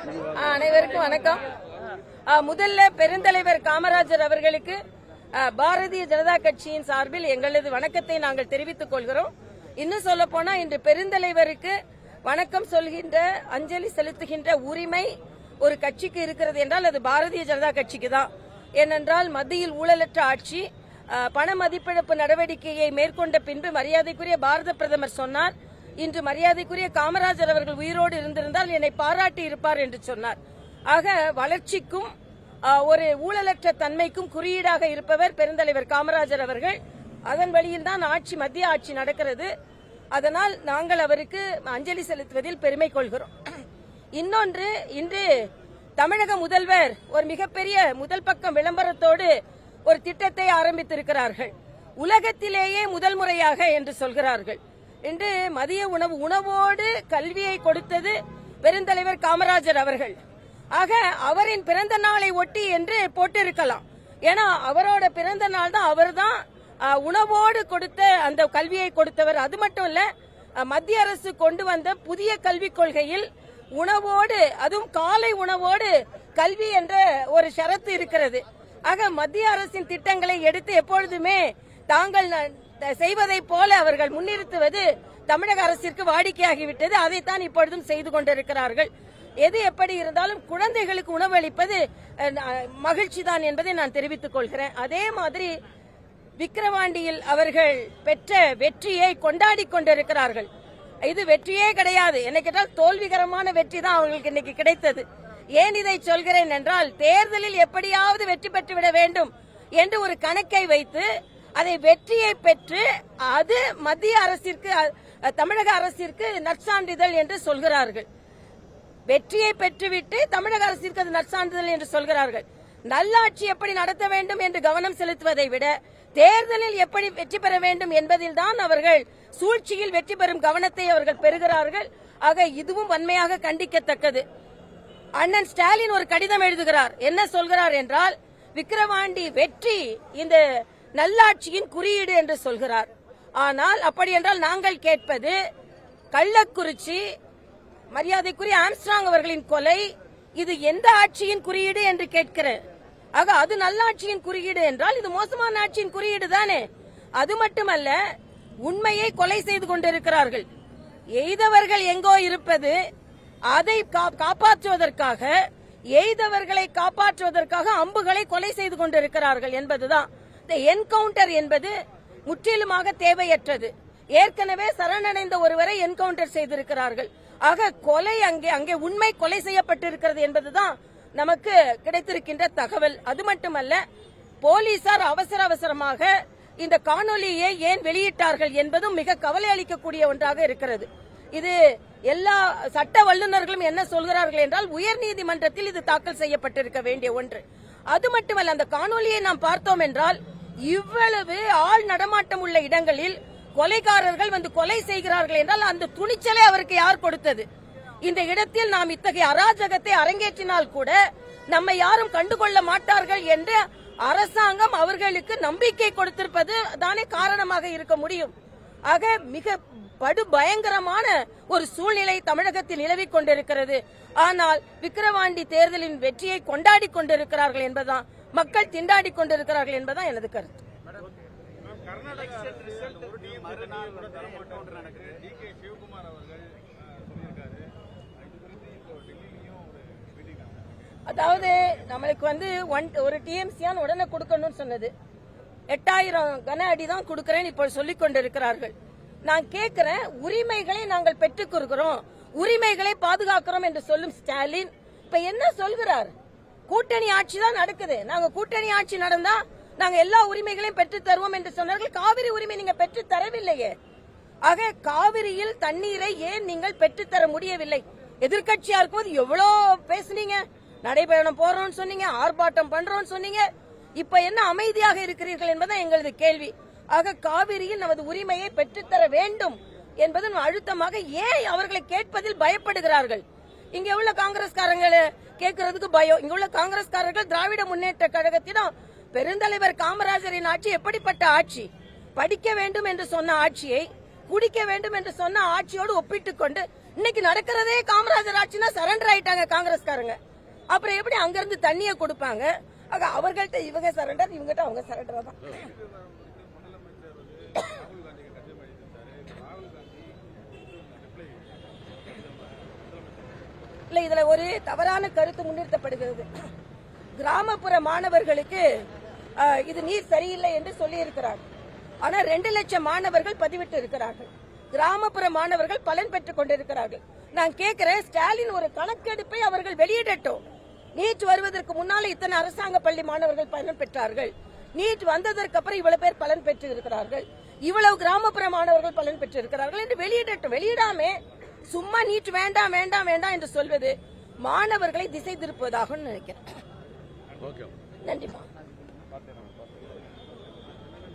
அனைவருக்கும் வணக்கம். முதல்ல பெருந்தலைவர் காமராஜர் அவர்களுக்கு பாரதிய ஜனதா கட்சியின் சார்பில் எங்களது வணக்கத்தை நாங்கள் தெரிவித்துக் கொள்கிறோம். இன்னும் சொல்ல போனா இன்று பெருந்தலைவருக்கு வணக்கம் சொல்கின்ற அஞ்சலி செலுத்துகின்ற உரிமை ஒரு கட்சிக்கு இருக்கிறது என்றால் அது பாரதிய ஜனதா கட்சிக்கு தான். ஏனென்றால் மத்தியில் ஊழலற்ற ஆட்சி, பண மதிப்பிழப்பு நடவடிக்கையை மேற்கொண்ட பின்பு மரியாதைக்குரிய பாரத பிரதமர் சொன்னார், இன்று மரியாதைக்குரிய காமராஜர் அவர்கள் உயிரோடு இருந்திருந்தால் என்னை பாராட்டி இருப்பார் என்று சொன்னார். ஆக வளர்ச்சிக்கும் ஒரு ஊழலற்ற தன்மைக்கும் குறியீடாக இருப்பவர் பெருந்தலைவர் காமராஜர் அவர்கள். அதன் வழியில் தான் மத்திய ஆட்சி நடக்கிறது. அதனால் நாங்கள் அவருக்கு அஞ்சலி செலுத்துவதில் பெருமை கொள்கிறோம். இன்னொன்று, இன்று தமிழக முதல்வர் ஒரு மிகப்பெரிய முதல் பக்கம் விளம்பரத்தோடு ஒரு திட்டத்தை ஆரம்பித்திருக்கிறார்கள். உலகத்திலேயே முதல் முறையாக என்று சொல்கிறார்கள். இன்று மதிய உணவோடு கல்வியை கொடுத்தது பெருந்தலைவர் காமராஜர் அவர்கள். ஆக அவரின் பிறந்த நாளை ஒட்டி என்று போட்டிருக்கலாம். ஏன்னா அவரோட பிறந்த நாள் தான், அவர் தான் உணவோடு கொடுத்த அந்த கல்வியை கொடுத்தவர். அது மட்டும் இல்ல, மத்திய அரசு கொண்டு வந்த புதிய கல்விக் கொள்கையில் உணவோடு, அதுவும் காலை உணவோடு கல்வி என்ற ஒரு ஷரத்து இருக்கிறது. ஆக மத்திய அரசின் திட்டங்களை எடுத்து எப்பொழுதுமே தாங்கள் செய்வதை போல அவர்கள் முன்னிறுத்துவது தமிழக அரசிற்கு வாடிக்கையாகிவிட்டது. அதைத்தான் இப்பொழுதும் செய்து கொண்டிருக்கிறார்கள். எது எப்படி இருந்தாலும் குழந்தைகளுக்கு உணவளிப்பது மகிழ்ச்சி தான் என்பதை நான் தெரிவித்துக் கொள்கிறேன். அதே மாதிரி விக்கிரவாண்டியில் அவர்கள் பெற்ற வெற்றியை கொண்டாடி கொண்டிருக்கிறார்கள். இது வெற்றியே கிடையாது, என்ன கேட்டால் தோல்விகரமான வெற்றி தான் அவர்களுக்கு இன்னைக்கு கிடைத்தது. ஏன் இதை சொல்கிறேன் என்றால், தேர்தலில் எப்படியாவது வெற்றி பெற்றுவிட வேண்டும் என்று ஒரு கணக்கை வைத்து அதை வெற்றியை பெற்று அது மத்திய அரசிற்கு, தமிழக அரசிற்கு நற்சான்றிதழ் என்று சொல்கிறார்கள். வெற்றியை பெற்றுவிட்டு தமிழக அரசிற்கு அது நற்சான்றிதழ் என்று சொல்கிறார்கள். நல்லாட்சி எப்படி நடத்த வேண்டும் என்று கவனம் செலுத்துவதை விட தேர்தலில் எப்படி வெற்றி பெற வேண்டும் என்பதில் தான் அவர்கள் சூழ்ச்சியில் வெற்றி பெறும் கவனத்தை அவர்கள் பெறுகிறார்கள். ஆக இதுவும் வன்மையாக கண்டிக்கத்தக்கது. அண்ணன் ஸ்டாலின் ஒரு கடிதம் எழுதுகிறார். என்ன சொல்கிறார் என்றால், விக்கிரவாண்டி வெற்றி இந்த நல்லாட்சியின் குறியீடு என்று சொல்கிறார். ஆனால் அப்படி என்றால் நாங்கள் கேட்பது, கள்ளக்குறிச்சி மரியாதைக்குரிய ஆம்ஸ்ட்ராங் அவர்களின் கொலை இது எந்த ஆட்சியின் குறியீடு என்று கேட்கிறேன். ஆக அது நல்லாட்சியின் குறியீடு என்றால் இது மோசமான ஆட்சியின் குறியீடு தானே. அது மட்டுமல்ல, உண்மையை கொலை செய்து கொண்டிருக்கிறார்கள். எய்தவர்கள் எங்கோ இருப்பது, அதை காப்பாற்றுவதற்காக, எய்தவர்களை காப்பாற்றுவதற்காக அம்புகளை கொலை செய்து கொண்டிருக்கிறார்கள் என்பதுதான். இந்த என்கவுண்டர் என்பது முற்றிலுமாக தேவையற்றது. ஏற்கனவே சரணடைந்த ஒருவரை என்கவுண்டர் செய்திருக்கிறார்கள். ஆக கொலை அங்கே உண்மை கொலை செய்யப்பட்டிருக்கிறது என்பதுதான் நமக்கு கிடைத்திருக்கின்ற தகவல். அது மட்டுமல்ல, போலீசார் அவசரமாக இந்த காணொலியை ஏன் வெளியிட்டார்கள் என்பதும் மிக கவலை அளிக்கக்கூடிய ஒன்றாக இருக்கிறது. இது எல்லா சட்ட வல்லுநர்களும் என்ன சொல்கிறார்கள் என்றால், உயர்நீதிமன்றத்தில் இது தாக்கல் செய்யப்பட்டிருக்க வேண்டிய ஒன்று. அது மட்டுமல்ல, அந்த காணொலியை நாம் பார்த்தோம் என்றால், இவ்வளவு ஆள் நடமாட்டம் உள்ள இடங்களில் கொலைகாரர்கள் வந்து கொலை செய்கிறார்கள் என்றால் அந்த துணிச்சலை அவருக்கு யார் கொடுத்தது? இந்த இடத்தில் நாம் இத்தகைய அராஜகத்தை அரங்கேற்றினால் கூட நம்மை யாரும் கண்டுகொள்ள மாட்டார்கள் என்று அரசாங்கம் அவர்களுக்கு நம்பிக்கை கொடுத்திருப்பது தானே காரணமாக இருக்க முடியும். ஆக மிக படு பயங்கரமான ஒரு சூழ்நிலை தமிழகத்தில் நிலவிக் கொண்டிருக்கிறது. ஆனால் விக்கிரவாண்டி தேர்தலின் வெற்றியை கொண்டாடி கொண்டிருக்கிறார்கள் என்பதுதான், மக்கள் திண்டாடி கொண்டிருக்கிறார்கள் என்பதுதான் எனது கருத்து. அதாவது நம்மளுக்கு ஒரு டிஎம்சியான் உடனே கொடுக்கணும்னு சொன்னது 8000 கன அடி தான் கொடுக்கிறேன் இப்போ சொல்லிக் கொண்டிருக்கிறார்கள். நான் கேட்கிறேன், உரிமைகளை நாங்கள் பெற்றுக்கொள்கிறோம், உரிமைகளை பாதுகாக்கிறோம் என்று சொல்லும் ஸ்டாலின் இப்ப என்ன சொல்கிறார்? கூட்டணி ஆட்சி தான் நடக்குது, நாங்க கூட்டணி ஆட்சி நடந்தா நாங்க எல்லா உரிமைகளையும் பெற்று தருவோம் என்று சொன்னார்கள். காவிரி உரிமை நீங்க பெற்று தரவில்லையே. ஆக காவிரியில் தண்ணீரை ஏன் நீங்கள் பெற்று தர முடியவில்லை? எதிர்கட்சியா இருக்கும்போது எவ்வளவு பேசுனீங்க, நடைபயணம் போறோம்னு சொன்னீங்க, ஆர்ப்பாட்டம் பண்றோம்னு சொன்னீங்க. இப்ப என்ன அமைதியாக இருக்கிறீர்கள் என்பது எங்களது கேள்வி. ஆக காவிரியில் நமது உரிமையை பெற்றுத்தர வேண்டும் என்பது அழுத்தமாக ஏன் அவர்களை கேட்பதில் பயப்படுகிறார்கள்? இங்க உள்ள காங்கிரஸ்காரங்களை கேட்கறதுக்கு பயம். இங்க உள்ள காங்கிரஸ்காரர்கள் திராவிட முன்னேற்ற கழகத்திடம் பெருந்தலைவர் காமராஜரின் ஆட்சி எப்படிப்பட்ட ஆட்சி? படிக்க வேண்டும் என்று சொன்ன ஆட்சியை, குடிக்க வேண்டும் என்று சொன்ன ஆட்சியோடு ஒப்பிட்டுக் கொண்டு இன்னைக்கு நடக்கிறதே காமராஜர் ஆட்சினா சரண்டர் ஆயிட்டாங்க காங்கிரஸ்காரங்க. அப்புறம் எப்படி அங்க இருந்து தண்ணியை கொடுப்பாங்க? அவர்கள்ட்ட இவங்க சரண்டர், இவங்ககிட்ட அவங்க சரண்டர் தான். இல்ல, இதுல ஒரு தவறான கருத்து முன்னிறுத்தப்படுகிறது. கிராமப்புற மாணவர்களுக்கு இது நீர் சரியில்லை என்று சொல்லி இருக்கிறார். ஆனா 2 லட்சம் மாணவர்கள் பதிவிட்டு இருக்கிறார்கள். கிராமப்புற மாணவர்கள் பலன் பெற்றுக் கொண்டிருக்கிறார்கள். நான் கேட்கிறேன், ஸ்டாலின் ஒரு கணக்கெடுப்பை அவர்கள் வெளியிடட்டும். நீட் வருவதற்கு முன்னால இத்தனை அரசாங்க பள்ளி மாணவர்கள் பலன் பெற்றார்கள், நீட் வந்ததற்கு அப்புறம் இவ்வளவு பேர் பலன் பெற்று இருக்கிறார்கள், இவ்வளவு கிராமப்புற மாணவர்கள் பலன் பெற்று இருக்கிறார்கள் என்று வெளியிடட்டும். வெளியிடாம சும்மா நீட் வேண்டாம் வேண்டாம் வேண்டாம் என்று சொல்வது மாணவர்களை திசை திருப்புவதாக நினைக்கிறேன். நன்றிமா.